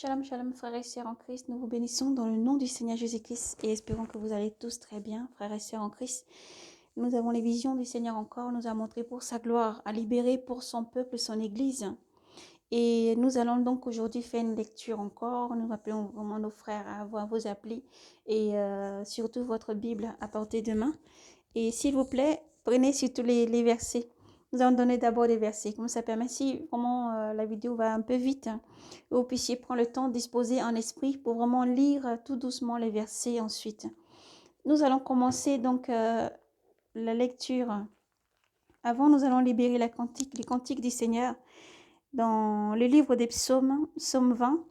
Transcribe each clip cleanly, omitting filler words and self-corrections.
Shalom, shalom, frères et sœurs en Christ. Nous vous bénissons dans le nom du Seigneur Jésus-Christ et espérons que vous allez tous très bien, frères et sœurs en Christ. Nous avons les visions du Seigneur encore, nous a montré pour sa gloire, à libérer pour son peuple, son Église. Et nous allons donc aujourd'hui faire une lecture encore. Nous appelons vraiment nos frères à avoir vos applis et surtout votre Bible à portée de main. Et s'il vous plaît, prenez surtout les versets. Nous allons donner d'abord des versets. Comme ça permet, si vraiment la vidéo va un peu vite, vous puissiez prendre le temps, disposer en esprit pour vraiment lire tout doucement les versets ensuite. Nous allons commencer donc la lecture. Avant, nous allons libérer les cantiques du Seigneur dans le livre des psaumes, psaume 20.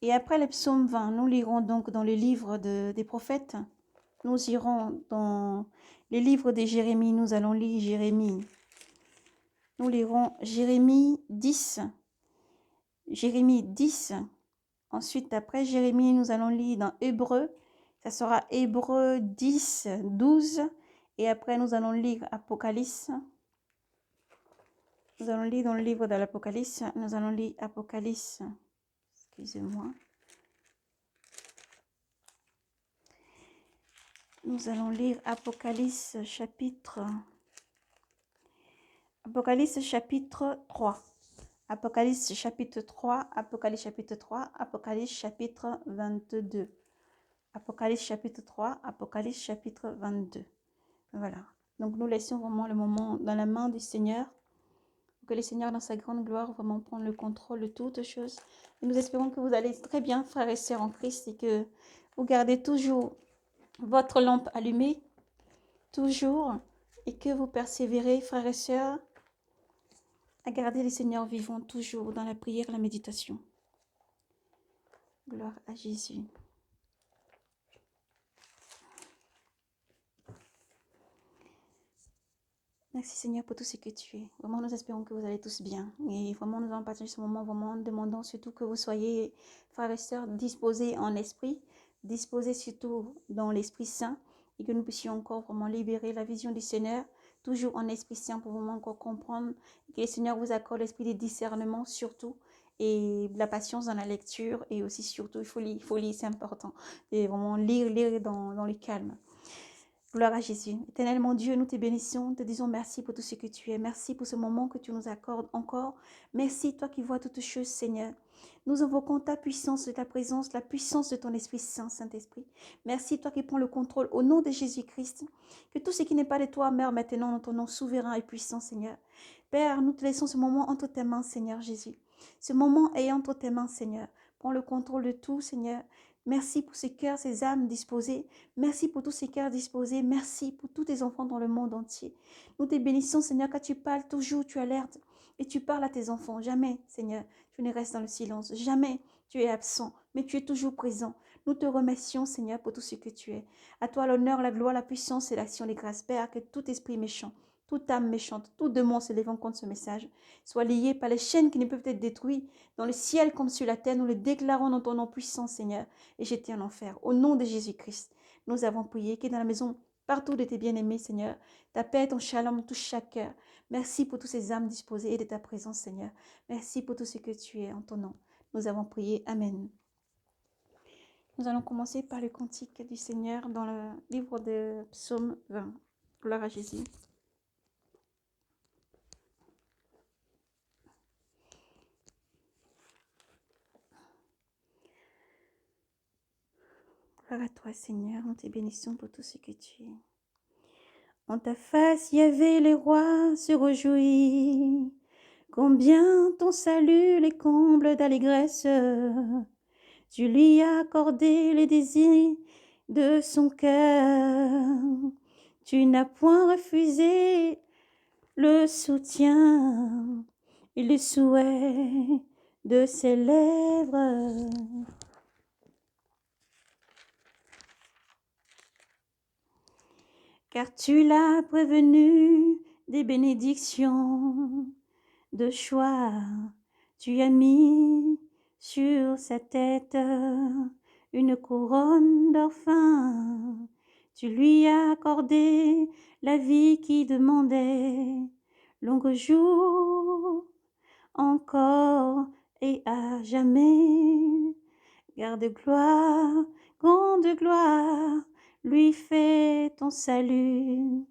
Et après le psaume 20, nous lirons donc dans le livre des prophètes. Nous irons dans les livres de Jérémie. Nous allons lire Jérémie. Nous lirons Jérémie 10. Jérémie 10. Ensuite, après Jérémie, nous allons lire dans Hébreu. Ça sera Hébreu 10, 12. Et après, nous allons lire Apocalypse. Nous allons lire dans le livre de l'Apocalypse. Nous allons lire Apocalypse. Excusez-moi. Nous allons lire Apocalypse chapitre 3. Apocalypse chapitre 3, Apocalypse chapitre 3, Apocalypse chapitre 22. Apocalypse chapitre 3, Apocalypse chapitre 22. Voilà. Donc nous laissons vraiment le moment dans la main du Seigneur. Que le Seigneur dans sa grande gloire vraiment prenne le contrôle de toutes choses. Et nous espérons que vous allez très bien, frères et sœurs en Christ, et que vous gardez toujours votre lampe allumée, toujours, et que vous persévérez, frères et sœurs, à garder le Seigneur vivant toujours dans la prière et la méditation. Gloire à Jésus. Merci Seigneur pour tout ce que tu es. Vraiment, nous espérons que vous allez tous bien. Et vraiment, nous allons partager ce moment vraiment en demandant surtout que vous soyez, frères et sœurs, disposés en esprit, disposés surtout dans l'Esprit Saint et que nous puissions encore vraiment libérer la vision du Seigneur, toujours en Esprit Saint pour vraiment encore comprendre que le Seigneur vous accorde l'esprit de discernement surtout et la patience dans la lecture et aussi surtout, il faut lire, c'est important. Et vraiment lire dans le calme. Gloire à Jésus. Éternel mon Dieu, nous te bénissons, te disons merci pour tout ce que tu es. Merci pour ce moment que tu nous accordes encore. Merci, toi qui vois toutes choses, Seigneur. Nous invoquons ta puissance de ta présence, la puissance de ton Esprit Saint, Saint-Esprit. Merci, toi qui prends le contrôle au nom de Jésus-Christ. Que tout ce qui n'est pas de toi meure maintenant dans ton nom souverain et puissant, Seigneur. Père, nous te laissons ce moment entre tes mains, Seigneur Jésus. Ce moment est entre tes mains, Seigneur. Prends le contrôle de tout, Seigneur. Merci pour ces cœurs, ces âmes disposées. Merci pour tous ces cœurs disposés. Merci pour tous tes enfants dans le monde entier. Nous te bénissons, Seigneur, car tu parles toujours, tu alertes et tu parles à tes enfants. Jamais, Seigneur, tu ne restes dans le silence. Jamais tu es absent, mais tu es toujours présent. Nous te remercions, Seigneur, pour tout ce que tu es. À toi l'honneur, la gloire, la puissance et l'action des grâces. Père, que tout esprit méchant, toute âme méchante, tout démon se levant contre ce message, soit lié par les chaînes qui ne peuvent être détruites dans le ciel comme sur la terre. Nous le déclarons dans ton nom puissant, Seigneur, et jeté en enfer. Au nom de Jésus-Christ, nous avons prié, qui est dans la maison, partout de tes bien-aimés, Seigneur, ta paix et ton shalom touche chaque cœur. Merci pour toutes ces âmes disposées et de ta présence, Seigneur. Merci pour tout ce que tu es en ton nom. Nous avons prié. Amen. Nous allons commencer par le cantique du Seigneur dans le livre de Psaume 20. Gloire à Jésus. Gloire à toi, Seigneur. Nous te bénissons pour tout ce que tu es. En ta face, Yahvé, les rois se réjouissent. Combien ton salut les comble d'allégresse. Tu lui as accordé les désirs de son cœur. Tu n'as point refusé le soutien et le souhait de ses lèvres. Car tu l'as prévenu des bénédictions de choix. Tu as mis sur sa tête une couronne d'or fin. Tu lui as accordé la vie qui demandait longs jours, encore et à jamais. Garde gloire, grande gloire, lui fait ton salut.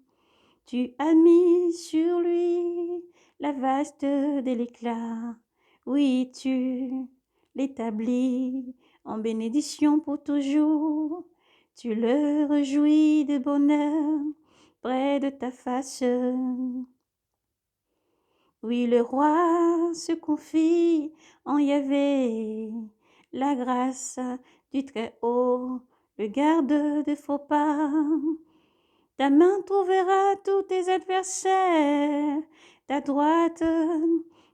Tu as mis sur lui la vaste de l'éclat. Oui, tu l'établis en bénédiction pour toujours. Tu le réjouis de bonheur près de ta face. Oui, le roi se confie en Yahvé, la grâce du Très-Haut le garde de faux pas. Ta main trouvera tous tes adversaires, ta droite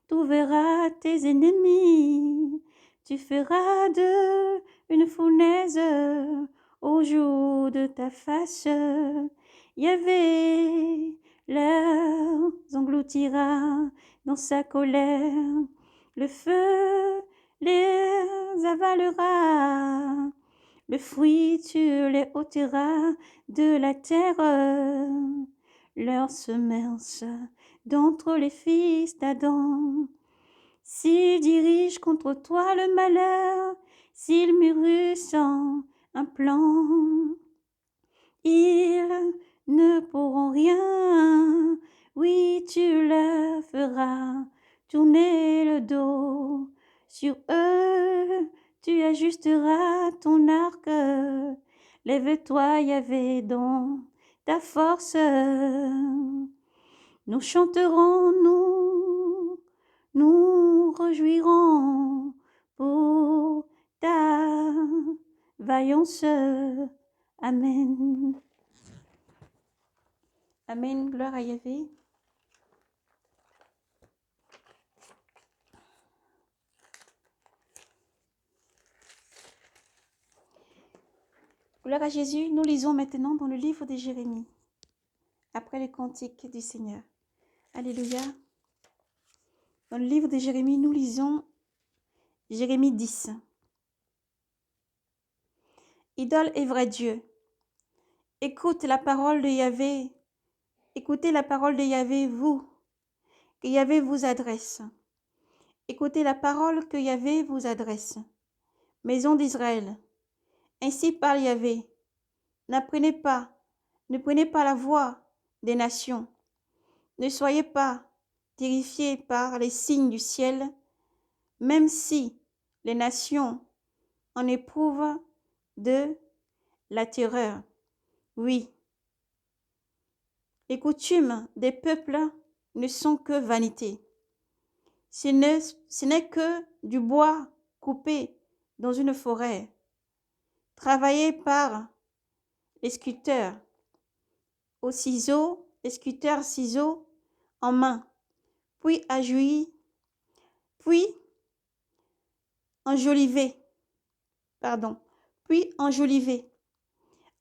trouvera tes ennemis. Tu feras d'eux une fournaise au jour de ta face. Yahvé leur engloutira dans sa colère. Le feu les avalera. Le fruit, tu les ôteras de la terre. Leur semence d'entre les fils d'Adam. S'ils dirigent contre toi le malheur, s'ils murmurent un plan, ils ne pourront rien. Oui, tu leur feras tourner le dos. Sur eux, tu ajusteras ton arc. Lève-toi, Yahvé, dans ta force. Nous chanterons, nous réjouirons pour ta vaillance. Amen. Amen. Gloire à Yahvé. Gloire à Jésus. Nous lisons maintenant dans le livre de Jérémie, après les cantiques du Seigneur. Alléluia. Dans le livre de Jérémie, nous lisons Jérémie 10. Idole et vrai Dieu. Écoute la parole de Yahvé. Écoutez la parole de Yahvé, vous, que Yahvé vous adresse. Écoutez la parole que Yahvé vous adresse. Maison d'Israël. Ainsi parle Yahvé. Ne prenez pas la voix des nations. Ne soyez pas terrifiés par les signes du ciel, même si les nations en éprouvent de la terreur. Oui, les coutumes des peuples ne sont que vanité. Ce n'est que du bois coupé dans une forêt, travaillé par les sculpteurs au ciseau, les sculpteurs ciseaux en main, puis enjolivé,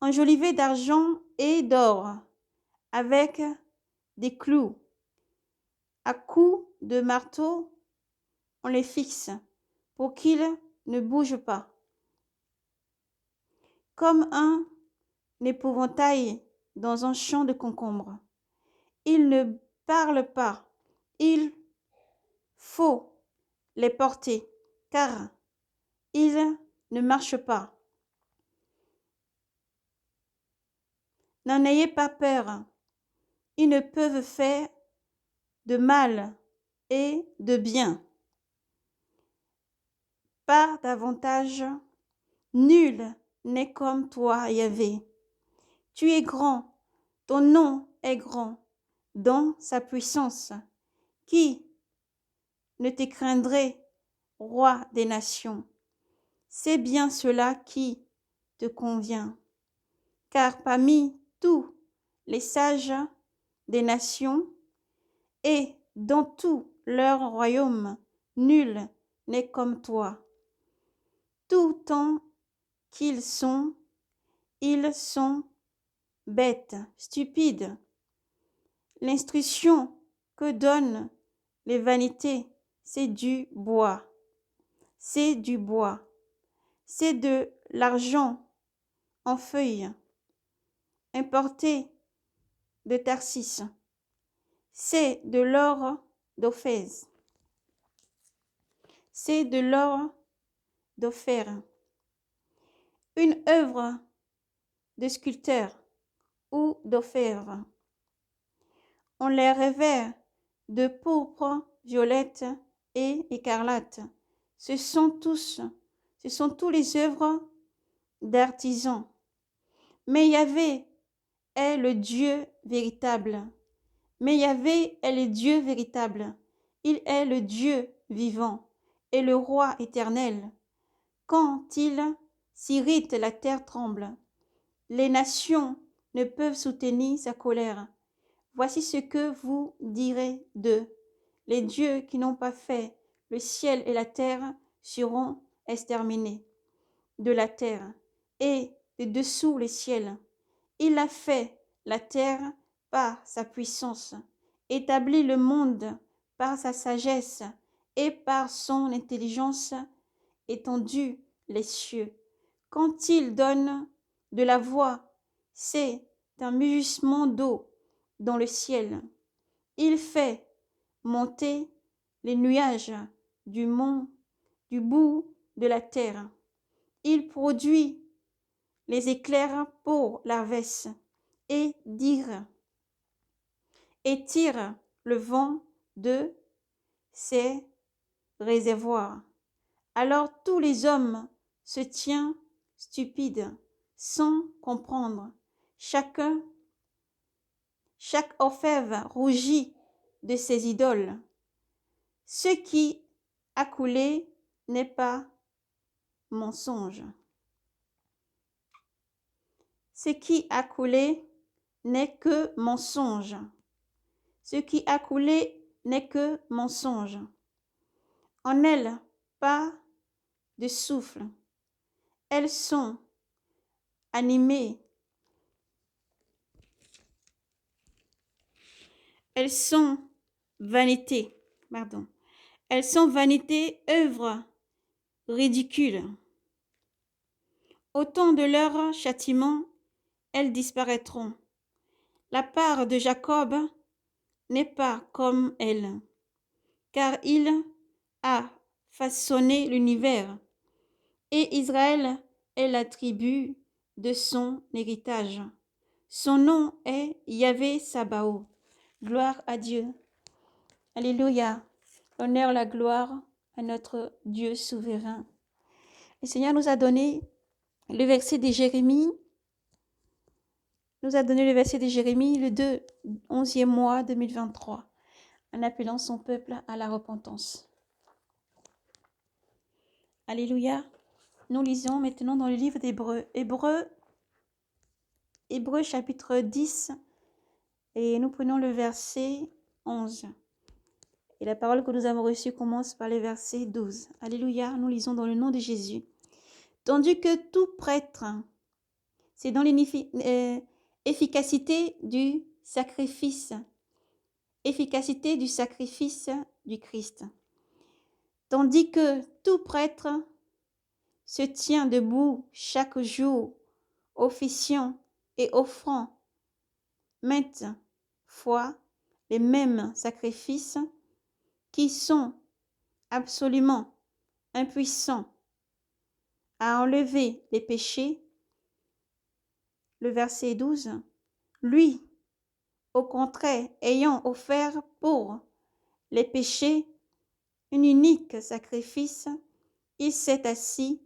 enjolivé d'argent et d'or, avec des clous. À coups de marteau, on les fixe pour qu'ils ne bougent pas. Comme un épouvantail dans un champ de concombres. Ils ne parlent pas, il faut les porter, car ils ne marchent pas. N'en ayez pas peur, ils ne peuvent faire de mal et de bien. Pas davantage, nul n'est comme toi, Yahvé. Tu es grand, ton nom est grand dans sa puissance. Qui ne te craindrait, roi des nations? C'est bien cela qui te convient. Car parmi tous les sages des nations et dans tout leur royaume, nul n'est comme toi. Tout temps qu'ils sont, ils sont bêtes, stupides. L'instruction que donnent les vanités, c'est du bois. C'est du bois. C'est de l'argent en feuilles, importé de Tarsis. C'est de l'or d'Ophèse. C'est de l'or d'Ophir. une œuvre de sculpteur ou d'orfèvre. On les revêt de pourpre, violette et écarlate. Ce sont tous les œuvres d'artisans. Mais Yahvé est le Dieu véritable. Mais Yahvé est le Dieu véritable. Il est le Dieu vivant et le roi éternel. Quand il s'irrite, la terre tremble. Les nations ne peuvent soutenir sa colère. Voici ce que vous direz d'eux. Les dieux qui n'ont pas fait le ciel et la terre seront exterminés de la terre et de dessous les ciels. Il a fait la terre par sa puissance, établi le monde par sa sagesse et par son intelligence étendu les cieux. Quand il donne de la voix, c'est un mugissement d'eau dans le ciel. Il fait monter les nuages du bout de la terre. Il produit les éclairs pour l'harvest et tire le vent de ses réservoirs. Alors tous les hommes se tiennent stupides, sans comprendre. Chaque orfèvre rougit de ses idoles. Ce qui a coulé n'est pas mensonge. Ce qui a coulé n'est que mensonge. Ce qui a coulé n'est que mensonge. En elles, pas de souffle. Elles sont animées. Elles sont vanité. Pardon. Elles sont vanité, œuvres ridicules. Au temps de leur châtiment, elles disparaîtront. La part de Jacob n'est pas comme elle, car il a façonné l'univers, et Israël est la tribu de son héritage. Son nom est Yahvé Sabaoth. Gloire à Dieu. Alléluia. L'honneur, la gloire à notre Dieu souverain. Le Seigneur nous a donné le verset de Jérémie. Nous a donné le verset de Jérémie le 11e mois 2023, en appelant son peuple à la repentance. Alléluia. Nous lisons maintenant dans le livre d'Hébreux. Hébreux chapitre 10, et nous prenons le verset 11. Et la parole que nous avons reçue commence par le verset 12. Alléluia. Nous lisons dans le nom de Jésus. Tandis que tout prêtre, c'est dans l'efficacité du sacrifice du Christ. Tandis que tout prêtre se tient debout chaque jour, officiant et offrant maintes fois les mêmes sacrifices qui sont absolument impuissants à enlever les péchés. Le verset 12, lui, au contraire, ayant offert pour les péchés un unique sacrifice, il s'est assis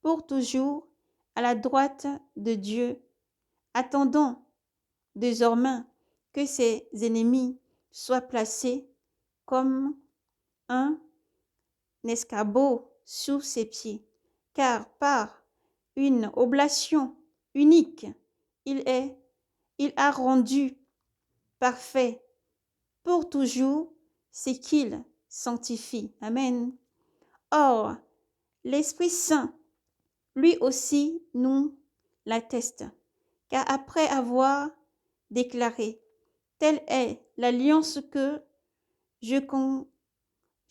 pour toujours, à la droite de Dieu, attendant désormais que ses ennemis soient placés comme un escabeau sous ses pieds. Car par une oblation unique, il a rendu parfait pour toujours ce qu'il sanctifie. Amen. Or, l'Esprit Saint, lui aussi, nous l'atteste, car après avoir déclaré, telle est l'alliance que je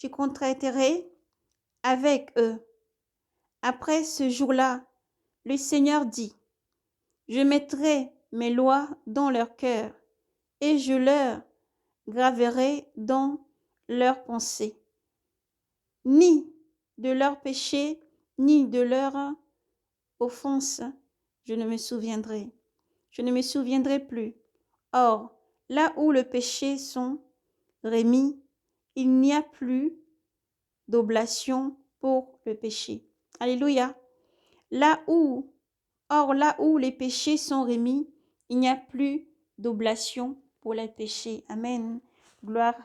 contracterai avec eux. Après ce jour-là, le Seigneur dit, je mettrai mes lois dans leur cœur et je leur graverai dans leurs pensées. Ni de leurs péchés, ni de leurs offense, je ne me souviendrai. Je ne me souviendrai plus. Or, là où le péché sont remis, il n'y a plus d'oblation pour le péché. Alléluia. Là où les péchés sont remis, il n'y a plus d'oblation pour les péchés. Amen. Gloire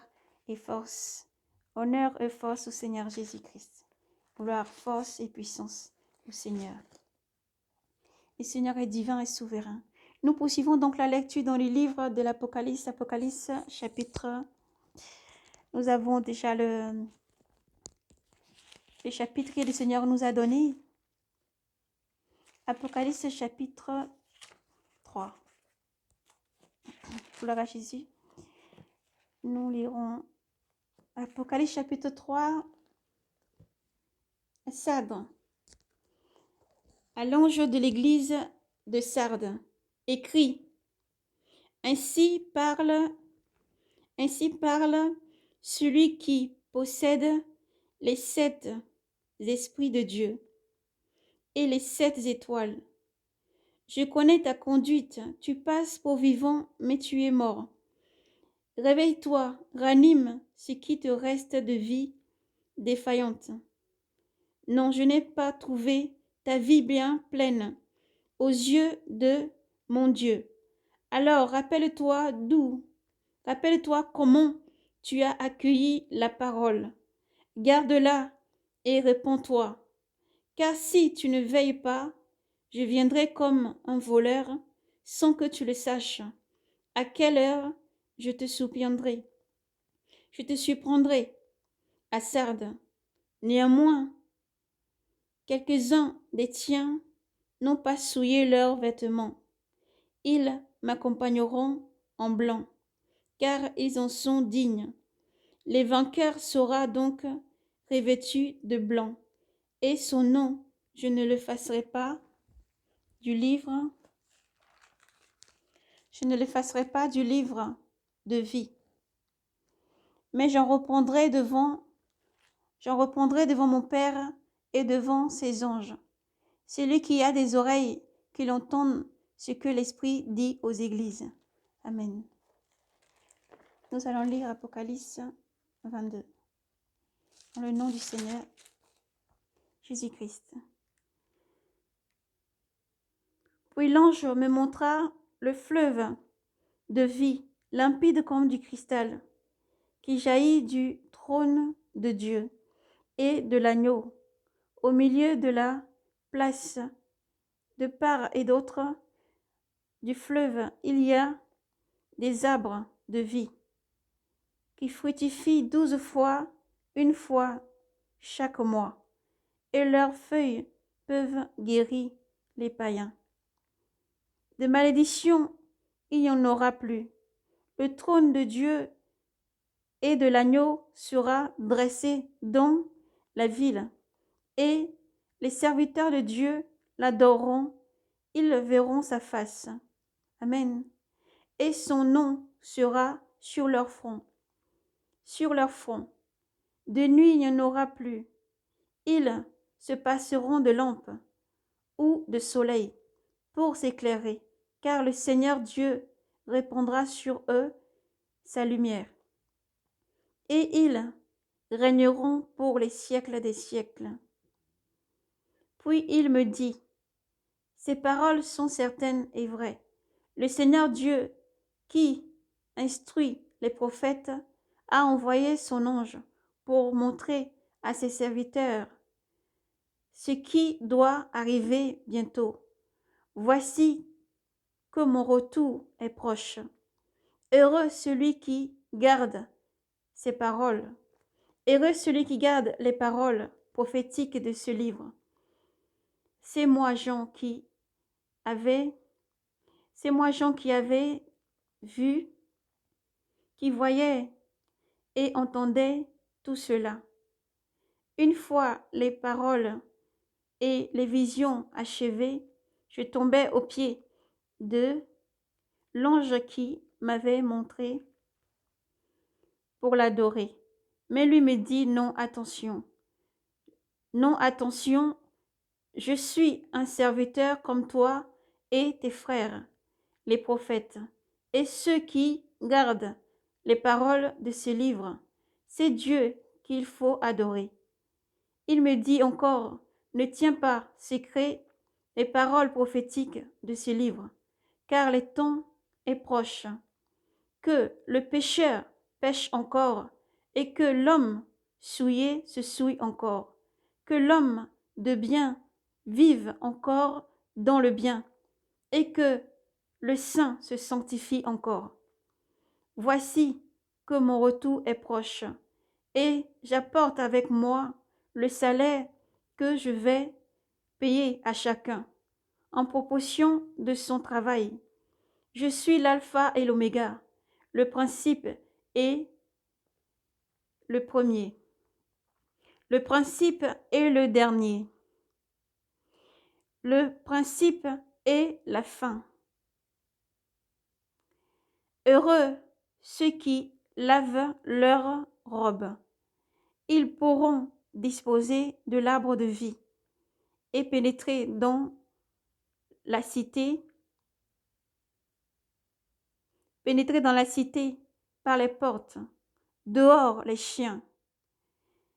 et force. Honneur et force au Seigneur Jésus-Christ. Gloire, force et puissance au Seigneur. Le Seigneur est divin et souverain. Nous poursuivons donc la lecture dans le livre de l'Apocalypse. Apocalypse chapitre. Nous avons déjà le chapitre que le Seigneur nous a donné. Apocalypse chapitre 3. Gloire à Jésus. Nous lirons Apocalypse chapitre 3. Sardes. À l'ange de l'église de Sardes, écrit, ainsi parle celui qui possède les 7 esprits de Dieu et les 7 étoiles. Je connais ta conduite, tu passes pour vivant, mais tu es mort. Réveille-toi, ranime ce qui te reste de vie défaillante. Non, je n'ai pas trouvé ta vie bien pleine aux yeux de mon Dieu. Alors rappelle-toi comment tu as accueilli la parole. Garde-la et réponds-toi. Car si tu ne veilles pas, je viendrai comme un voleur sans que tu le saches. À quelle heure je te surprendrai? Je te surprendrai à Sardes. Néanmoins, quelques-uns des tiens n'ont pas souillé leurs vêtements. Ils m'accompagneront en blanc, car ils en sont dignes. Les vainqueurs sera donc revêtu de blanc, et son nom, je ne l'effacerai pas du livre, de vie. Mais j'en reprendrai devant mon Père et devant ses anges. Celui qui a des oreilles, qu'il entende ce que l'Esprit dit aux églises. Amen. Nous allons lire Apocalypse 22. Dans le nom du Seigneur Jésus-Christ. Puis l'ange me montra le fleuve de vie, limpide comme du cristal, qui jaillit du trône de Dieu et de l'agneau. Au milieu de la place, de part et d'autre du fleuve, il y a des arbres de vie qui fructifient 12 fois, une fois chaque mois, et leurs feuilles peuvent guérir les païens. De malédiction, il n'y en aura plus. Le trône de Dieu et de l'agneau sera dressé dans la ville, et les serviteurs de Dieu l'adoreront, ils verront sa face. Amen. Et son nom sera sur leur front. Sur leur front. De nuit, il n'y en aura plus. Ils se passeront de lampes ou de soleil pour s'éclairer, car le Seigneur Dieu répandra sur eux sa lumière. Et ils régneront pour les siècles des siècles. Puis il me dit, ces paroles sont certaines et vraies. Le Seigneur Dieu, qui instruit les prophètes, a envoyé son ange pour montrer à ses serviteurs ce qui doit arriver bientôt. Voici que mon retour est proche. Heureux celui qui garde ces paroles. Heureux celui qui garde les paroles prophétiques de ce livre. C'est moi Jean qui avait vu, qui voyait et entendait tout cela. Une fois les paroles et les visions achevées, je tombai aux pieds de l'ange qui m'avait montré pour l'adorer. Mais lui me dit, non, attention, Je suis un serviteur comme toi et tes frères, les prophètes, et ceux qui gardent les paroles de ce livre. C'est Dieu qu'il faut adorer. Il me dit encore, ne tiens pas secret les paroles prophétiques de ce livre, car le temps est proche, que le pécheur pêche encore, et que l'homme souillé se souille encore, que l'homme de bien vive encore dans le bien, et que le saint se sanctifie encore. Voici que mon retour est proche, et j'apporte avec moi le salaire que je vais payer à chacun, en proportion de son travail. Je suis l'alpha et l'oméga, le principe et le premier, le principe et le dernier, le principe et la fin. Heureux ceux qui lavent leurs robes. Ils pourront disposer de l'arbre de vie et pénétrer dans la cité par les portes, dehors les chiens,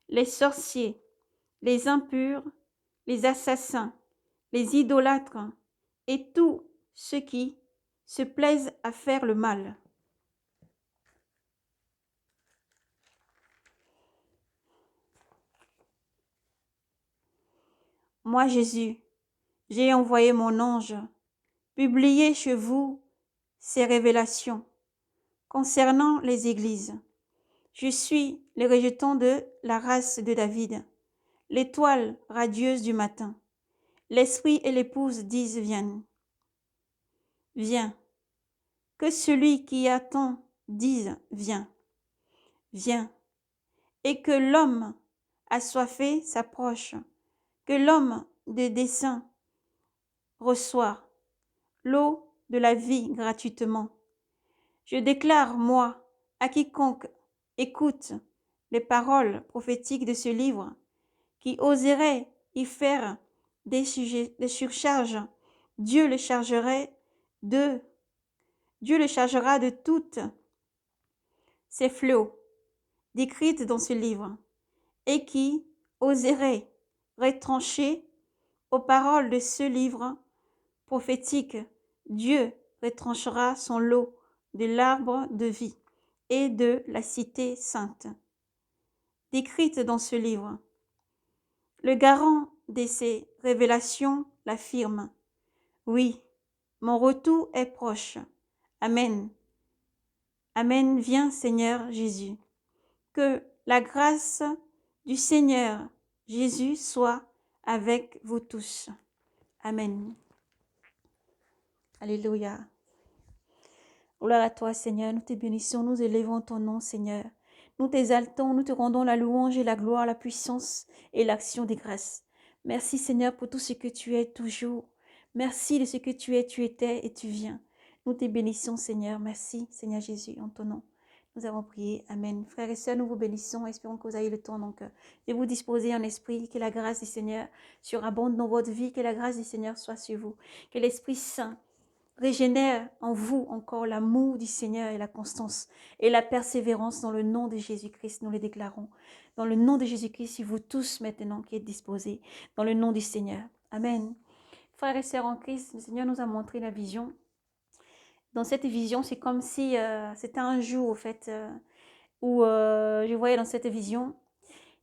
les sorciers, les impurs, les assassins, les idolâtres et tous ceux qui se plaisent à faire le mal. Moi, Jésus, j'ai envoyé mon ange, publier chez vous ces révélations concernant les églises. Je suis le rejeton de la race de David, l'étoile radieuse du matin. L'esprit et l'épouse disent viens. Viens. Que celui qui attend dise viens. Viens. Et que l'homme assoiffé s'approche, que l'homme de dessein reçoit l'eau de la vie gratuitement. Je déclare, moi, à quiconque écoute les paroles prophétiques de ce livre, qui oserait y faire des surcharges, Dieu le chargera de toutes ces fléaux décrites dans ce livre, et qui oserait retrancher aux paroles de ce livre prophétique, Dieu retranchera son lot de l'arbre de vie et de la cité sainte, décrite dans ce livre. Le garant de ces révélations l'affirme. Oui, mon retour est proche. Amen. Amen. Viens, Seigneur Jésus. Que la grâce du Seigneur Jésus soit avec vous tous. Amen. Alléluia. Gloire à toi, Seigneur. Nous te bénissons, nous élevons ton nom, Seigneur. Nous t'exaltons, nous te rendons la louange et la gloire, la puissance et l'action des grâces. Merci, Seigneur, pour tout ce que tu es toujours. Merci de ce que tu es, tu étais et tu viens. Nous te bénissons, Seigneur. Merci, Seigneur Jésus, en ton nom. Nous avons prié. Amen. Frères et sœurs, nous vous bénissons. Espérons que vous ayez le temps donc, de vous disposer en esprit. Que la grâce du Seigneur surabonde dans votre vie. Que la grâce du Seigneur soit sur vous. Que l'Esprit Saint régénère en vous encore l'amour du Seigneur et la constance et la persévérance dans le nom de Jésus-Christ. Nous les déclarons. Dans le nom de Jésus-Christ, si vous tous maintenant qui êtes disposés, dans le nom du Seigneur. Amen. Frères et sœurs en Christ, le Seigneur nous a montré la vision. Dans cette vision, c'est comme si c'était un jour, au fait, où je voyais dans cette vision,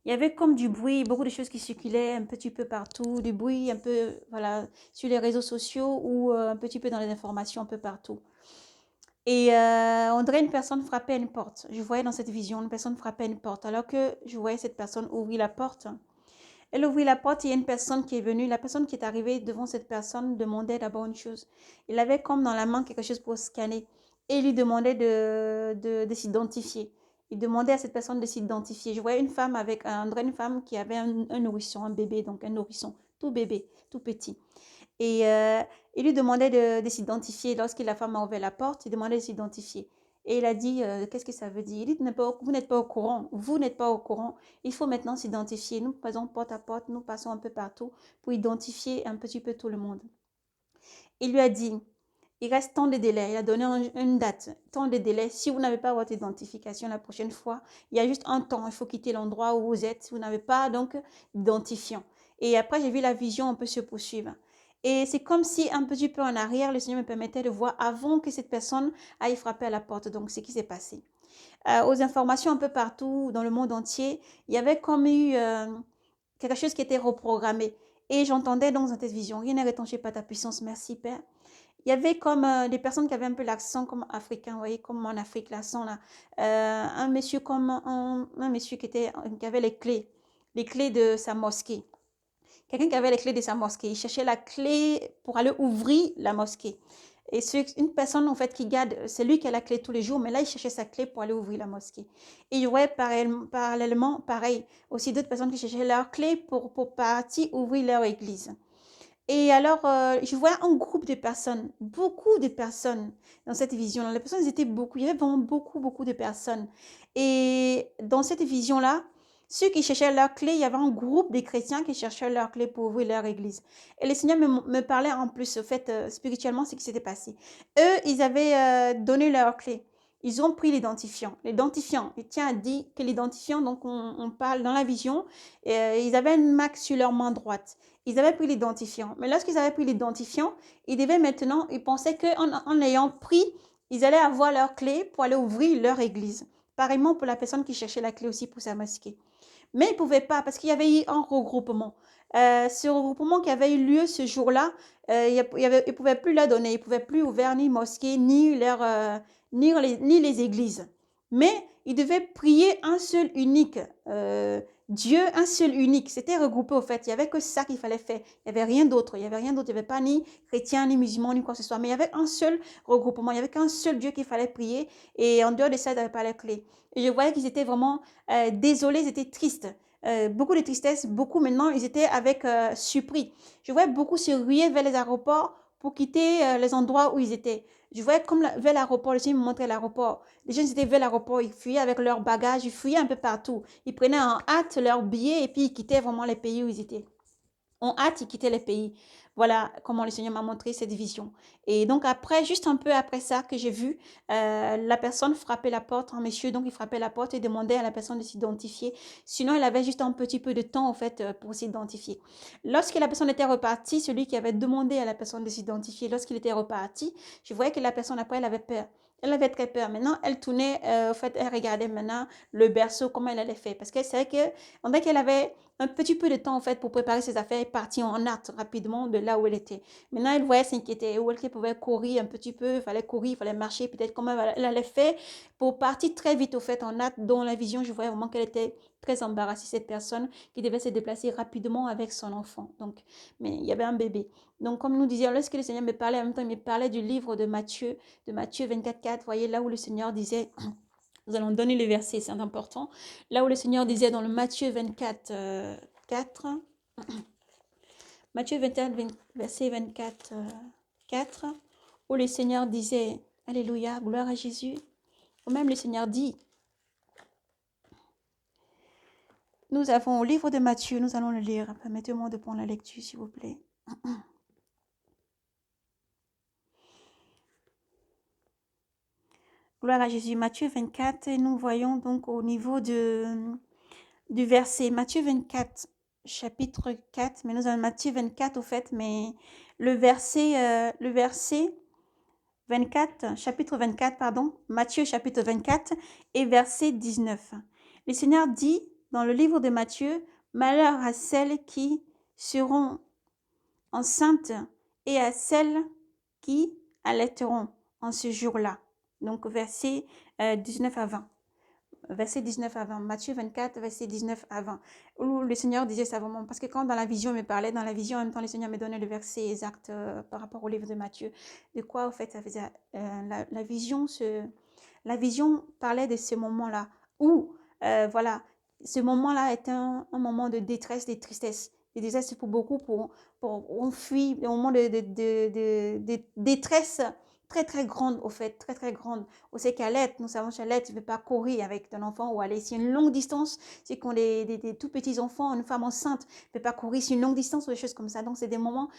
il y avait comme du bruit, beaucoup de choses qui circulaient un petit peu partout, du bruit un peu, voilà, sur les réseaux sociaux ou un petit peu dans les informations un peu partout. Et on dirait une personne frapper à une porte. Je voyais dans cette vision une personne frapper à une porte, alors que je voyais cette personne ouvrir la porte. Elle ouvrit la porte, il y a une personne qui est venue. La personne qui est arrivée devant cette personne demandait d'abord une chose. Il avait comme dans la main quelque chose pour scanner. Et il lui demandait de s'identifier. Il demandait à cette personne de s'identifier. Je voyais une femme avec une femme qui avait un nourrisson, un bébé, donc un nourrisson, tout bébé, tout petit. Et il lui demandait de s'identifier. Lorsque la femme a ouvert la porte, il demandait de s'identifier. Et il a dit, qu'est-ce que ça veut dire? Il dit, vous n'êtes pas au courant. Vous n'êtes pas au courant. Il faut maintenant s'identifier. Nous passons porte à porte, nous passons un peu partout pour identifier un petit peu tout le monde. Il lui a dit, il reste tant de délais. Il a donné une date, tant de délais. Si vous n'avez pas votre identification la prochaine fois, il y a juste un temps. Il faut quitter l'endroit où vous êtes. Si vous n'avez pas donc d'identifiant. Et après, j'ai vu la vision un peu se poursuivre. Et c'est comme si un petit peu en arrière, le Seigneur me permettait de voir avant que cette personne aille frapper à la porte. Donc, ce qui s'est passé. Aux informations un peu partout dans le monde entier, il y avait comme eu quelque chose qui était reprogrammé. Et j'entendais donc dans cette vision, rien n'est retranché par ta puissance, merci Père. Il y avait comme des personnes qui avaient un peu l'accent comme africain, vous voyez, comme en Afrique, l'accent là. Un monsieur comme un monsieur qui avait les clés de sa mosquée. Quelqu'un qui avait les clés de sa mosquée. Il cherchait la clé pour aller ouvrir la mosquée. Et c'est une personne en fait qui garde, c'est lui qui a la clé tous les jours, mais là il cherchait sa clé pour aller ouvrir la mosquée. Et il y aurait parallèlement, pareil, aussi d'autres personnes qui cherchaient leur clé pour partir ouvrir leur église. Et alors, je vois un groupe de personnes, beaucoup de personnes dans cette vision-là. Les personnes étaient beaucoup, il y avait vraiment beaucoup, beaucoup de personnes. Et dans cette vision-là, ceux qui cherchaient leur clé, il y avait un groupe de chrétiens qui cherchaient leur clé pour ouvrir leur église. Et le Seigneur me parlait en plus, au fait, spirituellement, ce qui s'était passé. Eux, ils avaient donné leur clé. Ils ont pris l'identifiant. L'identifiant, il tient à dire que l'identifiant, donc on parle dans la vision, ils avaient une marque sur leur main droite. Ils avaient pris l'identifiant. Mais lorsqu'ils avaient pris l'identifiant, ils devaient maintenant, ils pensaient qu'en ayant pris, ils allaient avoir leur clé pour aller ouvrir leur église. Pareillement pour la personne qui cherchait la clé aussi pour sa mosquée. Mais ils ne pouvaient pas parce qu'il y avait eu un regroupement. Ce regroupement qui avait eu lieu ce jour-là, ils ne pouvaient plus la donner. Ils ne pouvaient plus ouvrir ni mosquée, ni les églises. Mais ils devaient prier un seul unique Dieu, un seul unique. C'était regroupé au fait. Il n'y avait que ça qu'il fallait faire. Il n'y avait rien d'autre. Il n'y avait rien d'autre. Il n'y avait pas ni chrétien, ni musulman, ni quoi que ce soit. Mais il y avait un seul regroupement. Il n'y avait qu'un seul Dieu qu'il fallait prier. Et en dehors de ça, ils n'avaient pas les clés. Et je voyais qu'ils étaient vraiment désolés, ils étaient tristes. Beaucoup de tristesse, beaucoup maintenant, ils étaient avec surpris. Je voyais beaucoup se ruer vers les aéroports pour quitter les endroits où ils étaient. Je voyais comme vers l'aéroport, le Seigneur me montrait l'aéroport. Les gens étaient vers l'aéroport, ils fuyaient avec leurs bagages, ils fuyaient un peu partout. Ils prenaient en hâte leurs billets et puis ils quittaient vraiment les pays où ils étaient. En hâte, ils quittaient les pays. Voilà comment le Seigneur m'a montré cette vision. Et donc après, juste un peu après ça que j'ai vu, la personne frapper la porte, un monsieur, donc il frappait la porte et demandait à la personne de s'identifier. Sinon, il avait juste un petit peu de temps en fait pour s'identifier. Lorsque la personne était repartie, celui qui avait demandé à la personne de s'identifier, lorsqu'il était reparti, je voyais que la personne après, elle avait peur. Elle avait très peur. Maintenant, elle tournait, en fait, elle regardait maintenant le berceau, comment elle allait faire. Parce qu'elle savait que, on dirait qu'elle avait un petit peu de temps en fait pour préparer ses affaires et partir en hâte rapidement de là où elle était. Maintenant, elle voyait s'inquiéter, où elle pouvait courir un petit peu, il fallait courir, il fallait marcher, peut-être comment elle allait faire pour partir très vite au fait en hâte. Dans la vision, je voyais vraiment qu'elle était très embarrassée, cette personne qui devait se déplacer rapidement avec son enfant. Donc, mais il y avait un bébé. Donc, comme nous disions, lorsque le Seigneur me parlait, en même temps, il me parlait du livre de Matthieu 24, voyez là où le Seigneur disait... Nous allons donner les versets, c'est important. Là où le Seigneur disait dans le Matthieu 24, 4, Matthieu 24, verset 24, 4, où le Seigneur disait, Alléluia, gloire à Jésus. Ou même le Seigneur dit, nous avons au livre de Matthieu, nous allons le lire. Permettez-moi de prendre la lecture, s'il vous plaît. Gloire à Jésus. Matthieu 24, et nous voyons donc au niveau du verset Matthieu 24, chapitre 4, mais nous avons Matthieu 24 au fait, mais le verset 24, chapitre 24, pardon, Matthieu chapitre 24 et verset 19. Le Seigneur dit dans le livre de Matthieu, malheur à celles qui seront enceintes et à celles qui allaiteront en ce jour-là. Donc verset 19 à 20. Verset 19 à 20. Matthieu 24, verset 19 à 20. Où le Seigneur disait ça vraiment. Parce que quand dans la vision, il me parlait, dans la vision, en même temps, le Seigneur me donnait le verset exact par rapport au livre de Matthieu. De quoi, en fait, ça faisait. La vision parlait de ce moment-là. Où, voilà, ce moment-là est un moment de détresse, de tristesse. De détresse pour beaucoup, pour on fuit, un moment de détresse très très grande au fait, très très grande. On sait qu'à l'aide, nous savons qu'à l'aide, tu ne peux pas courir avec ton enfant ou aller sur une longue distance. C'est qu'on des tout petits enfants, une femme enceinte ne peut pas courir sur une longue distance ou des choses comme ça. Donc c'est des moments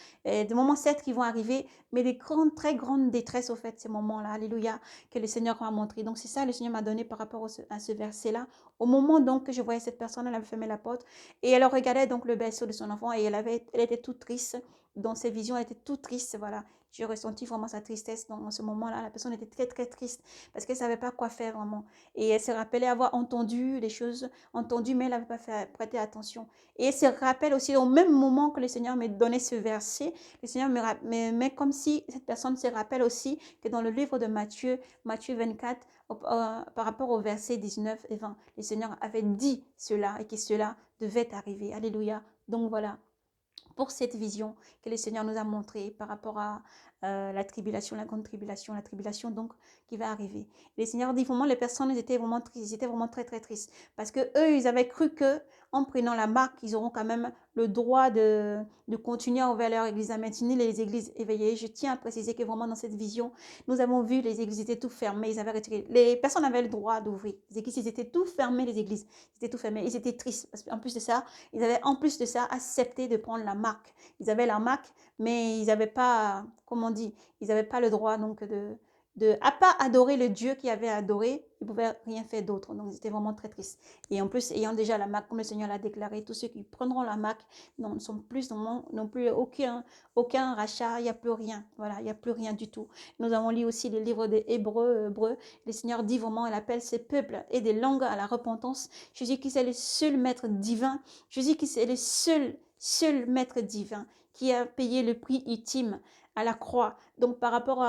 certes qui vont arriver, mais des grandes, très grandes détresses au fait, ces moments-là, alléluia, que le Seigneur m'a montré. Donc c'est ça le Seigneur m'a donné par rapport à ce verset-là. Au moment donc que je voyais cette personne, elle avait fermé la porte et elle regardait donc le berceau de son enfant et elle était toute triste. Dans ses visions, elle était toute triste, voilà. J'ai ressenti vraiment sa tristesse dans ce moment-là. La personne était très, très triste parce qu'elle ne savait pas quoi faire vraiment. Et elle se rappelait avoir entendu des choses, entendu, mais elle n'avait pas prêté attention. Et elle se rappelle aussi au même moment que le Seigneur me donnait ce verset, le Seigneur mais comme si cette personne se rappelle aussi que dans le livre de Matthieu, Matthieu 24, par rapport au verset 19 et 20, le Seigneur avait dit cela et que cela devait arriver. Alléluia. Donc voilà, pour cette vision que le Seigneur nous a montrée par rapport à la tribulation, la grande tribulation, la tribulation donc qui va arriver. Et le Seigneur dit vraiment, les personnes étaient vraiment tristes, ils étaient vraiment très très tristes parce que eux, ils avaient cru que en prenant la marque, ils auront quand même le droit de continuer envers leur église, à maintenir les églises éveillées. Je tiens à préciser que vraiment dans cette vision, nous avons vu les églises étaient tout fermées, ils avaient retiré, les personnes avaient le droit d'ouvrir. Les églises, ils étaient tout fermées, les églises, ils étaient tout fermées, ils étaient tristes parce qu'en plus de ça, ils avaient en plus de ça accepté de prendre la marque. Ils avaient la marque, mais ils n'avaient pas, comment on dit, ils n'avaient pas le droit donc à part adorer le Dieu qui avait adoré, ils ne pouvaient rien faire d'autre. Donc, ils étaient vraiment très tristes. Et en plus, ayant déjà la marque, comme le Seigneur l'a déclaré, tous ceux qui prendront la marque n'ont plus aucun rachat, il n'y a plus rien. Voilà, il n'y a plus rien du tout. Nous avons lu aussi le livre des Hébreux. Le Seigneur dit vraiment, il appelle ces peuples et des langues à la repentance. Jésus-Christ est le seul maître divin. Jésus-Christ est le seul maître divin qui a payé le prix ultime à la croix. Donc par rapport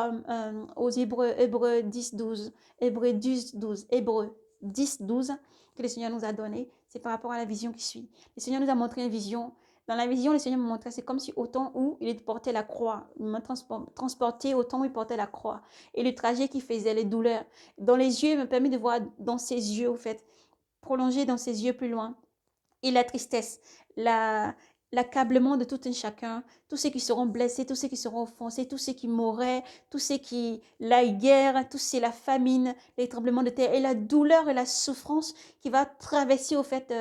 aux Hébreux 10, 12, Hébreux 10, 12, Hébreux 10, 12, que le Seigneur nous a donné, c'est par rapport à la vision qui suit. Le Seigneur nous a montré une vision. Dans la vision, le Seigneur me montrait, c'est comme si au temps où il portait la croix, il m'a transporté au temps où il portait la croix. Et le trajet qu'il faisait, les douleurs. Dans les yeux, il me permet de voir dans ses yeux, au fait, prolonger dans ses yeux plus loin. Et la tristesse, l'accablement de tout un chacun, tous ceux qui seront blessés, tous ceux qui seront offensés, tous ceux qui mourraient, tous ceux qui, la guerre, tous ceux, la famine, les tremblements de terre et la douleur et la souffrance qui va traverser au fait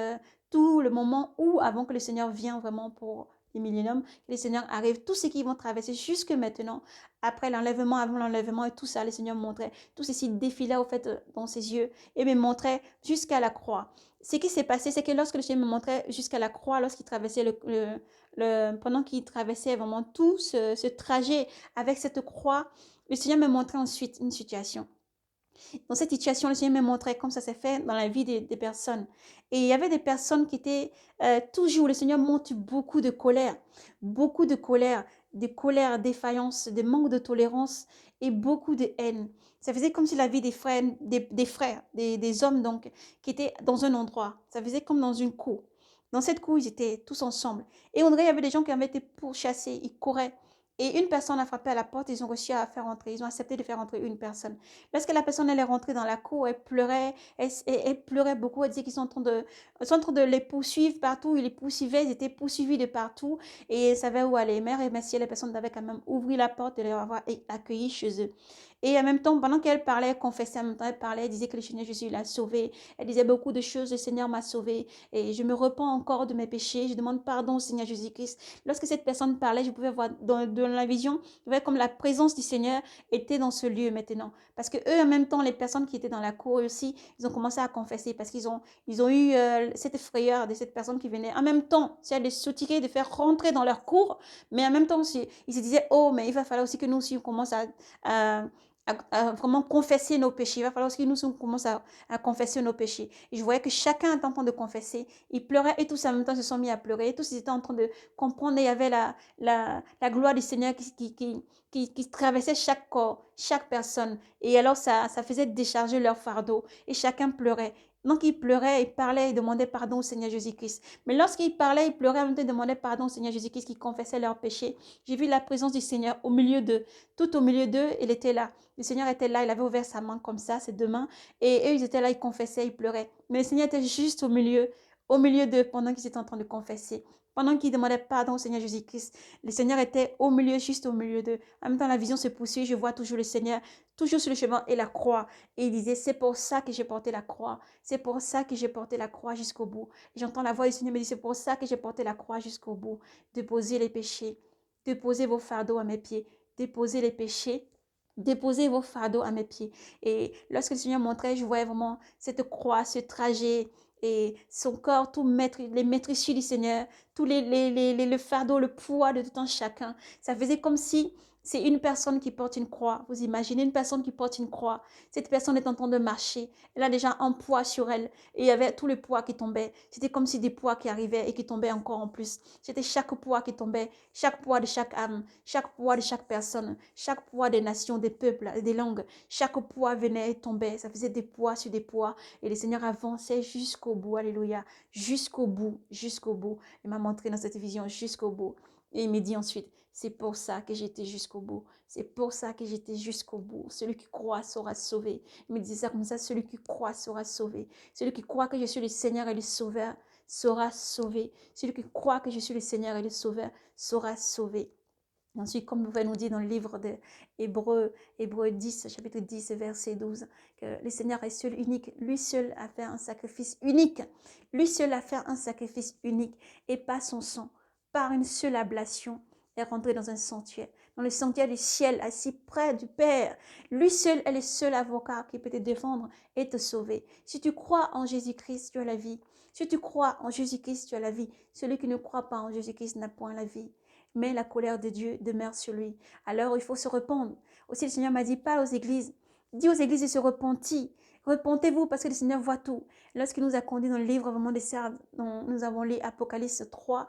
tout le moment où, avant que le Seigneur vienne vraiment pour les milléniums, que les Seigneurs arrivent, tous ceux qui vont traverser jusque maintenant, après l'enlèvement, avant l'enlèvement et tout ça, le Seigneur montrait, tout ceci défilait au fait dans ses yeux et me montrait jusqu'à la croix. Ce qui s'est passé, c'est que lorsque le Seigneur me montrait jusqu'à la croix, lorsqu'il traversait pendant qu'il traversait vraiment tout ce trajet avec cette croix, le Seigneur me montrait ensuite une situation. Dans cette situation, le Seigneur me montrait comme ça s'est fait dans la vie des personnes. Et il y avait des personnes qui étaient toujours, le Seigneur montre beaucoup de colère, défaillance, de manque de tolérance et beaucoup de haine. Ça faisait comme si la vie des frères, des hommes donc, qui étaient dans un endroit. Ça faisait comme dans une cour. Dans cette cour, ils étaient tous ensemble. Et on dirait qu'il y avait des gens qui avaient été pourchassés, ils couraient. Et une personne a frappé à la porte, ils ont réussi à faire entrer, ils ont accepté de faire entrer une personne. Lorsque la personne elle est rentrée dans la cour, elle pleurait beaucoup, elle disait qu'ils sont en train de les poursuivre partout, ils les poursuivaient, ils étaient poursuivis de partout et ils savaient où aller. Mère et messieurs, les personnes avaient quand même ouvert la porte et les avoir accueillis chez eux. Et en même temps, pendant qu'elle parlait, elle confessait, en même temps elle parlait, elle disait que le Seigneur Jésus l'a sauvée. Elle disait beaucoup de choses, le Seigneur m'a sauvée et je me repens encore de mes péchés, je demande pardon au Seigneur Jésus-Christ. Lorsque cette personne parlait, je pouvais voir dans la vision, je voyais comme la présence du Seigneur était dans ce lieu maintenant. Parce que eux, en même temps, les personnes qui étaient dans la cour aussi, ils ont commencé à confesser parce ils ont eu cette frayeur de cette personne qui venait. En même temps, c'est de soutirer, de faire rentrer dans leur cour, mais en même temps, ils se disaient, oh, mais il va falloir aussi que nous aussi, on commence à vraiment confesser nos péchés. Il va falloir aussi que nous on commence à confesser nos péchés. Et je voyais que chacun était en train de confesser. Ils pleuraient et tous en même temps se sont mis à pleurer. Et tous ils étaient en train de comprendre. Et il y avait la gloire du Seigneur qui traversait chaque corps, chaque personne. Et alors, ça faisait décharger leur fardeau. Et chacun pleurait. Donc, il pleurait, il parlait, il demandait pardon au Seigneur Jésus-Christ. Mais lorsqu'il parlait, il pleurait, en même temps, il demandait pardon au Seigneur Jésus-Christ qui confessait leurs péchés. J'ai vu la présence du Seigneur au milieu d'eux. Tout au milieu d'eux, il était là. Le Seigneur était là, il avait ouvert sa main comme ça, ses deux mains. Et eux, ils étaient là, ils confessaient, ils pleuraient. Mais le Seigneur était juste au milieu d'eux pendant qu'ils étaient en train de confesser. Pendant qu'ils demandaient pardon au Seigneur Jésus-Christ, le Seigneur était au milieu, juste au milieu d'eux. En même temps, la vision se poursuit. Je vois toujours le Seigneur, toujours sur le chemin et la croix. Et il disait, c'est pour ça que j'ai porté la croix. C'est pour ça que j'ai porté la croix jusqu'au bout. J'entends la voix du Seigneur me dire, c'est pour ça que j'ai porté la croix jusqu'au bout. Déposez les péchés. Déposez vos fardeaux à mes pieds. Déposez les péchés. Déposez vos fardeaux à mes pieds. Et lorsque le Seigneur montrait, je voyais vraiment cette croix, ce trajet et son corps, tout mettre, les mettre issus du Seigneur, tous le fardeau, le poids de tout un chacun. Ça faisait comme si c'est une personne qui porte une croix. Vous imaginez une personne qui porte une croix. Cette personne est en train de marcher. Elle a déjà un poids sur elle. Et il y avait tout le poids qui tombait. C'était comme si des poids qui arrivaient et qui tombaient encore en plus. C'était chaque poids qui tombait. Chaque poids de chaque âme. Chaque poids de chaque personne. Chaque poids des nations, des peuples, des langues. Chaque poids venait et tombait. Ça faisait des poids sur des poids. Et le Seigneur avançait jusqu'au bout. Alléluia. Jusqu'au bout. Jusqu'au bout. Il m'a montré dans cette vision jusqu'au bout. Et il me dit ensuite, c'est pour ça que j'étais jusqu'au bout. C'est pour ça que j'étais jusqu'au bout. Celui qui croit sera sauvé. Il me disait ça comme ça, celui qui croit sera sauvé. Celui qui croit que je suis le Seigneur et le Sauveur sera sauvé. Celui qui croit que je suis le Seigneur et le Sauveur sera sauvé. Ensuite, comme nous nous dire dans le livre de Hébreux 10, chapitre 10, verset 12, que le Seigneur est seul, unique. Lui seul a fait un sacrifice unique. Lui seul a fait un sacrifice unique et pas son sang. Par une seule ablation est rentré dans un sanctuaire, dans le sanctuaire du ciel, assis près du Père. Lui seul est le seul avocat qui peut te défendre et te sauver. Si tu crois en Jésus-Christ, tu as la vie. Si tu crois en Jésus-Christ, tu as la vie. Celui qui ne croit pas en Jésus-Christ n'a point la vie. Mais la colère de Dieu demeure sur lui. Alors il faut se répandre. Aussi le Seigneur m'a dit, parle aux églises. Dis aux églises de se repentir. Repentez-vous parce que le Seigneur voit tout. Lorsqu'il nous a conduits dans le livre vraiment des serfs dont nous avons lu Apocalypse 3,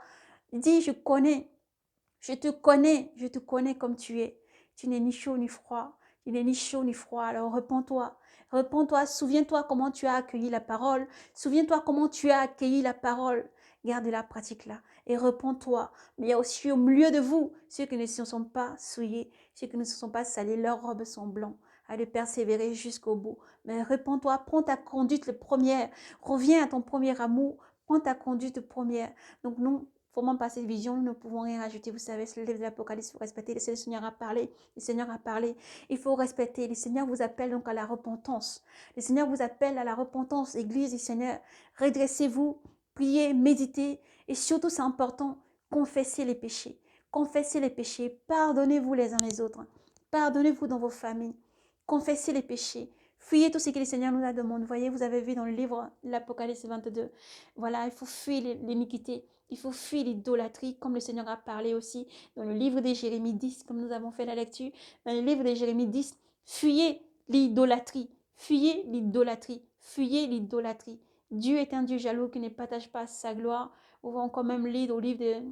il dit, je te connais comme tu es. Tu n'es ni chaud ni froid. Tu n'es ni chaud ni froid. Alors repens-toi. Repens-toi. Souviens-toi comment tu as accueilli la parole. Souviens-toi comment tu as accueilli la parole. Garde la pratique là et repens-toi. Mais il y a aussi au milieu de vous ceux qui ne se sont pas souillés, ceux qui ne se sont pas salés, leurs robes sont blancs. Allez persévérer jusqu'au bout. Mais repens-toi, prends ta conduite première. Reviens à ton premier amour. Prends ta conduite première. Donc nous, formant par cette vision, nous ne pouvons rien rajouter. Vous savez, c'est le livre de l'Apocalypse, il faut respecter. Le Seigneur a parlé. Le Seigneur a parlé. Il faut respecter. Le Seigneur vous appelle donc à la repentance. Le Seigneur vous appelle à la repentance. Église du Seigneur, redressez-vous, priez, méditez. Et surtout, c'est important, confessez les péchés. Confessez les péchés. Pardonnez-vous les uns les autres. Pardonnez-vous dans vos familles. Confessez les péchés. Fuyez tout ce que le Seigneur nous a demandé. Vous voyez, vous avez vu dans le livre l'Apocalypse 22. Voilà, il faut fuir l'iniquité. Il faut fuir l'idolâtrie, comme le Seigneur a parlé aussi dans le livre de Jérémie 10, comme nous avons fait la lecture. Dans le livre de Jérémie 10, fuyez l'idolâtrie. Fuyez l'idolâtrie. Fuyez l'idolâtrie. Dieu est un Dieu jaloux qui ne partage pas sa gloire. On va quand même lire au livre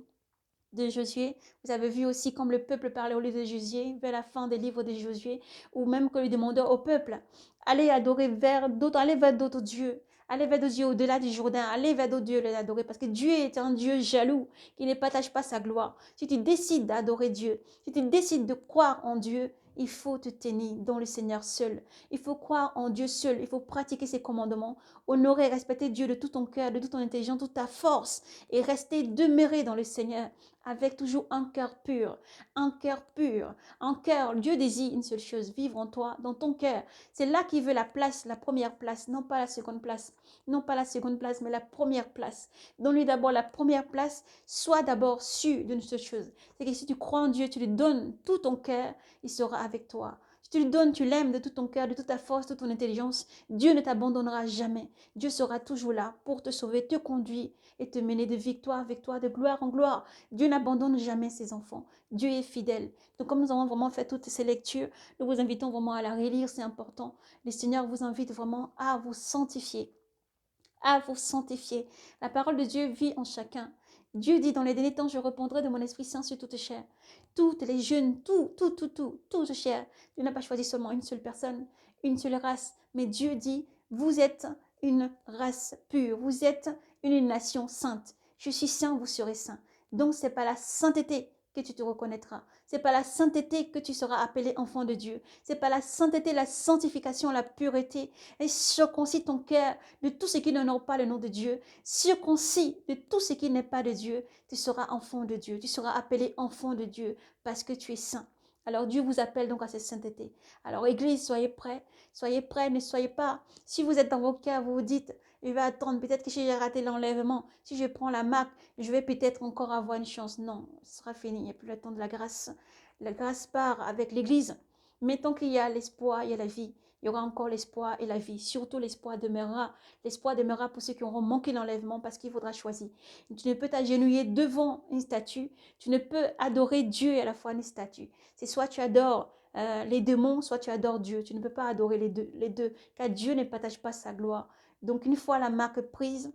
de Josué. Vous avez vu aussi comme le peuple parlait au livre de Josué, vers la fin des livres de Josué, ou même que lui demandait au peuple, allez adorer allez vers d'autres dieux. Allez vers d'autres dieux au-delà du Jourdain. Allez vers d'autres dieux les adorer. Parce que Dieu est un Dieu jaloux qui ne partage pas sa gloire. Si tu décides d'adorer Dieu, si tu décides de croire en Dieu, il faut te tenir dans le Seigneur seul. Il faut croire en Dieu seul. Il faut pratiquer ses commandements. Honorer et respecter Dieu de tout ton cœur, de toute ton intelligence, de toute ta force. Et rester demeuré dans le Seigneur avec toujours un cœur pur. Un cœur pur. Un cœur. Dieu désire une seule chose, vivre en toi, dans ton cœur. C'est là qu'il veut la place, la première place, non pas la seconde place. Non pas la seconde place, mais la première place. Donne-lui d'abord la première place. Sois d'abord sûr d'une seule chose. C'est que si tu crois en Dieu, tu lui donnes tout ton cœur, il sera avec toi. Si tu lui donnes, tu l'aimes de tout ton cœur, de toute ta force, de toute ton intelligence, Dieu ne t'abandonnera jamais. Dieu sera toujours là pour te sauver, te conduire et te mener de victoire en victoire, de gloire en gloire. Dieu n'abandonne jamais ses enfants. Dieu est fidèle. Donc comme nous avons vraiment fait toutes ces lectures, nous vous invitons vraiment à la relire, c'est important. Le Seigneur vous invite vraiment à vous sanctifier. À vous sanctifier. La parole de Dieu vit en chacun. Dieu dit dans les derniers temps, je répandrai de mon Esprit Saint sur toute chair. Toutes les jeunes, toute chair. Dieu n'a pas choisi seulement une seule personne, une seule race. Mais Dieu dit, vous êtes une race pure. Vous êtes une nation sainte. Je suis saint, vous serez saint. Donc, ce n'est pas la sainteté que tu te reconnaîtras. C'est par la sainteté que tu seras appelé enfant de Dieu. C'est par la sainteté, la sanctification, la pureté. Et circoncis ton cœur de tout ce qui n'honore pas le nom de Dieu. Circoncis de tout ce qui n'est pas de Dieu. Tu seras enfant de Dieu. Tu seras appelé enfant de Dieu parce que tu es saint. Alors Dieu vous appelle donc à cette sainteté. Alors Église, soyez prêts, ne soyez pas. Si vous êtes dans vos cœurs, vous vous dites, je vais attendre, peut-être que si j'ai raté l'enlèvement, si je prends la marque, je vais peut-être encore avoir une chance. Non, ce sera fini, il n'y a plus le temps de la grâce. La grâce part avec l'Église. Mais tant qu'il y a l'espoir, il y a la vie. Il y aura encore l'espoir et la vie. Surtout l'espoir demeurera. L'espoir demeurera pour ceux qui auront manqué l'enlèvement parce qu'il faudra choisir. Tu ne peux t'agenouiller devant une statue. Tu ne peux adorer Dieu et à la fois une statue. C'est soit tu adores les démons, soit tu adores Dieu. Tu ne peux pas adorer les deux, car Dieu ne partage pas sa gloire. Donc une fois la marque prise,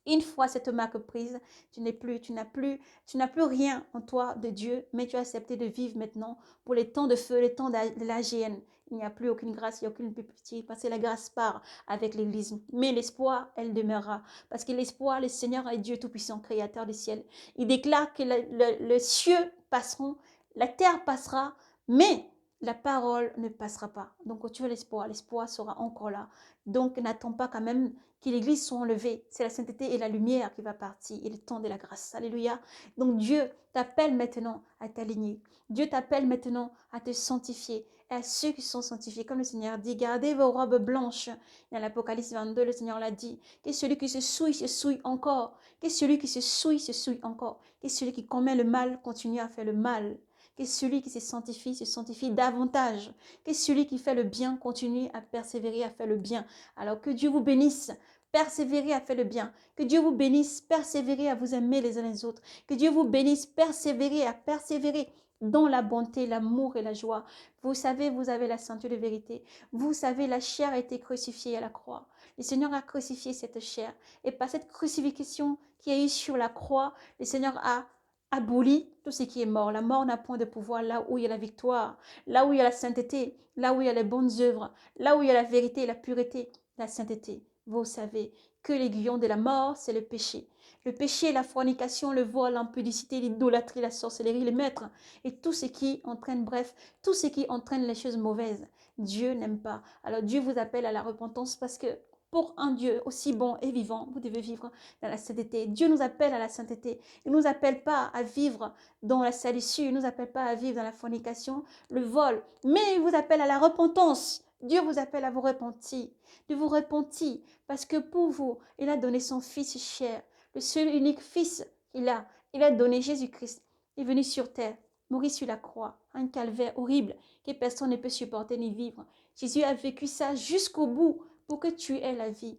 une fois cette marque prise, tu n'as plus rien en toi de Dieu, mais tu as accepté de vivre maintenant pour les temps de feu, les temps de l'AGN. Il n'y a plus aucune grâce, il n'y a aucune pitié, parce que la grâce part avec l'Église. Mais l'espoir, elle demeurera. Parce que l'espoir, le Seigneur est Dieu Tout-Puissant, Créateur du ciel. Il déclare que le cieux passeront, la terre passera, mais la parole ne passera pas. Donc tu as l'espoir sera encore là. Donc n'attends pas quand même que l'Église soit enlevée. C'est la sainteté et la lumière qui va partir et le temps de la grâce. Alléluia. Donc Dieu t'appelle maintenant à t'aligner. Dieu t'appelle maintenant à te sanctifier. Et à ceux qui sont sanctifiés, comme le Seigneur dit, gardez vos robes blanches. Dans l'Apocalypse 22, le Seigneur l'a dit. Que celui qui se souille encore. Que celui qui se souille encore. Que celui qui commet le mal continue à faire le mal. Que celui qui se sanctifie davantage. Que celui qui fait le bien continue à persévérer à faire le bien. Alors que Dieu vous bénisse. Persévérez à faire le bien. Que Dieu vous bénisse. Persévérez à vous aimer les uns les autres. Que Dieu vous bénisse. Persévérez à persévérer dans la bonté, l'amour et la joie. Vous savez, vous avez la ceinture de vérité. Vous savez, la chair a été crucifiée à la croix. Le Seigneur a crucifié cette chair. Et par cette crucifixion qui a eu sur la croix, le Seigneur a aboli tout ce qui est mort. La mort n'a point de pouvoir là où il y a la victoire, là où il y a la sainteté, là où il y a les bonnes œuvres, là où il y a la vérité, la pureté, la sainteté. Vous savez que l'aiguillon de la mort, c'est le péché. Le péché, la fornication, le vol, l'impudicité, l'idolâtrie, la sorcellerie, le maître et tout ce qui entraîne, bref, tout ce qui entraîne les choses mauvaises. Dieu n'aime pas. Alors Dieu vous appelle à la repentance parce que pour un Dieu aussi bon et vivant, vous devez vivre dans la sainteté. Dieu nous appelle à la sainteté. Il ne nous appelle pas à vivre dans la salissure. Il ne nous appelle pas à vivre dans la fornication, le vol. Mais il vous appelle à la repentance. Dieu vous appelle à vous repentir, de vous repentir. Parce que pour vous, il a donné son Fils cher, le seul unique Fils qu'il a. Il a donné Jésus-Christ. Il est venu sur terre, mourir sur la croix, un calvaire horrible que personne ne peut supporter ni vivre. Jésus a vécu ça jusqu'au bout pour que tu aies la vie.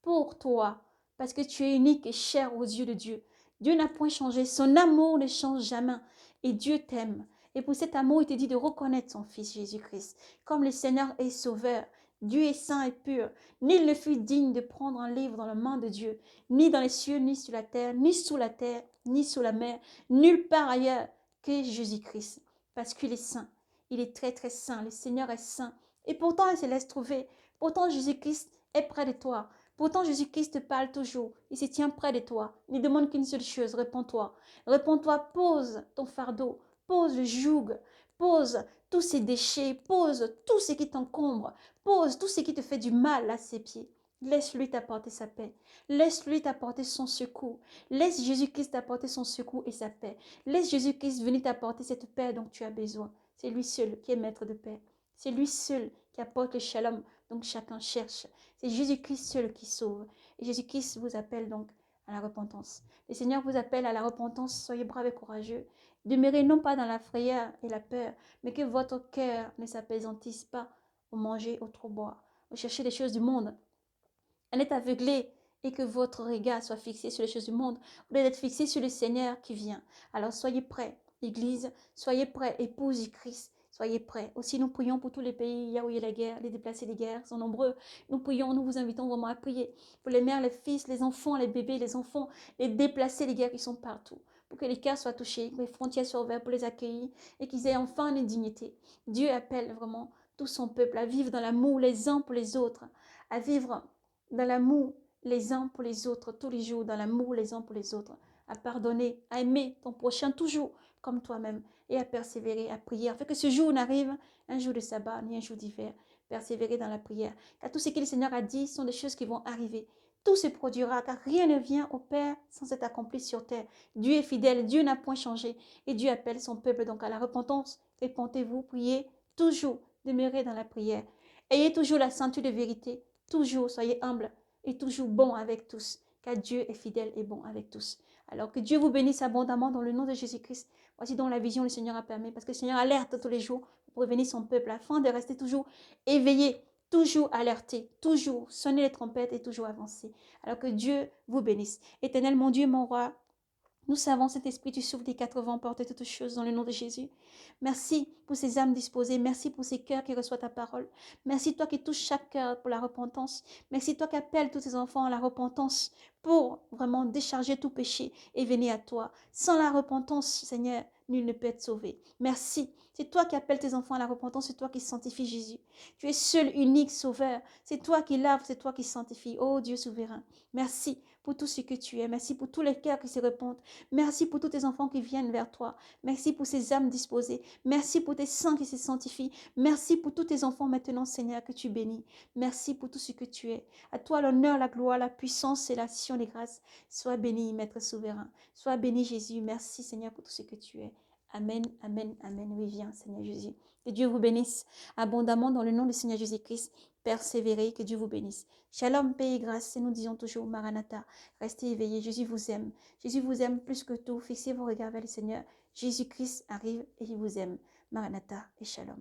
Pour toi, parce que tu es unique et cher aux yeux de Dieu. Dieu n'a point changé. Son amour ne change jamais. Et Dieu t'aime. Et pour cet amour, il te dit de reconnaître son Fils Jésus-Christ comme le Seigneur et Sauveur. Dieu est saint et pur. Nul ne fut digne de prendre un livre dans la main de Dieu, ni dans les cieux, ni sur la terre, ni sous la terre, ni sous la mer, nulle part ailleurs que Jésus-Christ. Parce qu'il est saint. Il est très très saint. Le Seigneur est saint. Et pourtant, il se laisse trouver. Pourtant, Jésus-Christ est près de toi. Pourtant, Jésus-Christ te parle toujours. Il se tient près de toi. Il ne demande qu'une seule chose. Réponds-toi. Réponds-toi. Pose ton fardeau. Pose le joug. Pose tous ces déchets. Pose tout ce qui t'encombre. Pose tout ce qui te fait du mal à ses pieds. Laisse-lui t'apporter sa paix. Laisse-lui t'apporter son secours. Laisse Jésus-Christ t'apporter son secours et sa paix. Laisse Jésus-Christ venir t'apporter cette paix dont tu as besoin. C'est lui seul qui est maître de paix. C'est lui seul qui apporte le shalom. Donc chacun cherche. C'est Jésus-Christ seul qui sauve. Et Jésus-Christ vous appelle donc à la repentance. Le Seigneur vous appelle à la repentance. Soyez braves et courageux. Demeurez non pas dans la frayeur et la peur, mais que votre cœur ne s'apaisantisse pas au manger, au trop boire, au chercher les choses du monde. En être aveuglé et que votre regard soit fixé sur les choses du monde, au lieu d'être fixé sur le Seigneur qui vient. Alors soyez prêts, Église, soyez prêts, épouse du Christ. Soyez prêts. Aussi, nous prions pour tous les pays où il y a la guerre, les déplacés des guerres sont nombreux. Nous prions, nous vous invitons vraiment à prier pour les mères, les fils, les enfants, les bébés, les enfants, les déplacés des guerres qui sont partout. Pour que les cœurs soient touchés, que les frontières soient ouvertes pour les accueillir et qu'ils aient enfin une dignité. Dieu appelle vraiment tout son peuple à vivre dans l'amour les uns pour les autres, à vivre dans l'amour les uns pour les autres, tous les jours, dans l'amour les uns pour les autres. à pardonner, à aimer ton prochain toujours comme toi-même et à persévérer, à prier, afin que ce jour n'arrive, un jour de sabbat ni un jour d'hiver. Persévérer dans la prière. Car tout ce que le Seigneur a dit sont des choses qui vont arriver. Tout se produira, car rien ne vient au Père sans être accompli sur terre. Dieu est fidèle, Dieu n'a point changé, et Dieu appelle son peuple donc à la repentance. Répentez-vous, priez toujours, demeurez dans la prière. Ayez toujours la ceinture de vérité, toujours soyez humble et toujours bon avec tous, car Dieu est fidèle et bon avec tous. Alors que Dieu vous bénisse abondamment dans le nom de Jésus-Christ. Voici donc la vision que le Seigneur a permis, parce que le Seigneur alerte tous les jours pour prévenir son peuple afin de rester toujours éveillé, toujours alerté, toujours sonner les trompettes et toujours avancer. Alors que Dieu vous bénisse. Éternel, mon Dieu, mon roi, nous savons, cet esprit, tu souffles des 80 portes toutes choses dans le nom de Jésus. Merci pour ces âmes disposées. Merci pour ces cœurs qui reçoivent ta parole. Merci toi qui touches chaque cœur pour la repentance. Merci toi qui appelles tous tes enfants à la repentance pour vraiment décharger tout péché et venir à toi. Sans la repentance, Seigneur, nul ne peut être sauvé. Merci. C'est toi qui appelles tes enfants à la repentance. C'est toi qui sanctifies Jésus. Tu es seul, unique sauveur. C'est toi qui laves, c'est toi qui sanctifies. Oh Dieu souverain. Merci pour tout ce que tu es. Merci pour tous les cœurs qui se repentent. Merci pour tous tes enfants qui viennent vers toi. Merci pour ces âmes disposées. Merci pour tes saints qui se sanctifient. Merci pour tous tes enfants maintenant, Seigneur, que tu bénis. Merci pour tout ce que tu es. À toi l'honneur, la gloire, la puissance et l'action des grâces. Sois béni, Maître souverain. Sois béni, Jésus. Merci, Seigneur, pour tout ce que tu es. Amen, amen, amen. Oui, viens, Seigneur Jésus. Que Dieu vous bénisse abondamment dans le nom du Seigneur Jésus-Christ. Persévérez, que Dieu vous bénisse. Shalom, paix et grâce. Et nous disons toujours Maranatha. Restez éveillés. Jésus vous aime. Jésus vous aime plus que tout. Fixez vos regards vers le Seigneur. Jésus-Christ arrive et il vous aime. Maranatha et Shalom.